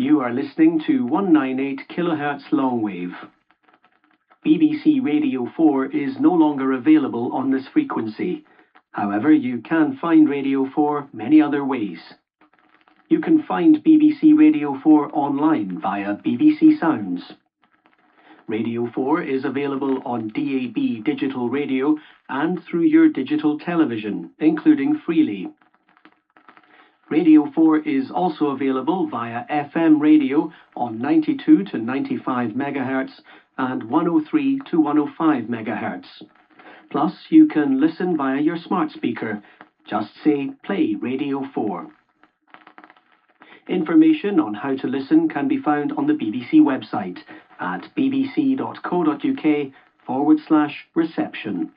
You are listening to 198 kHz Longwave. BBC Radio 4 is no longer available on this frequency. However, you can find Radio 4 many other ways. You can find BBC Radio 4 online via BBC Sounds. Radio 4 is available on DAB digital radio and through your digital television, including Freely. Radio 4 is also available via FM radio on 92 to 95 MHz and 103 to 105 MHz. Plus, you can listen via your smart speaker. Just say, play Radio 4. Information on how to listen can be found on the BBC website at bbc.co.uk/reception.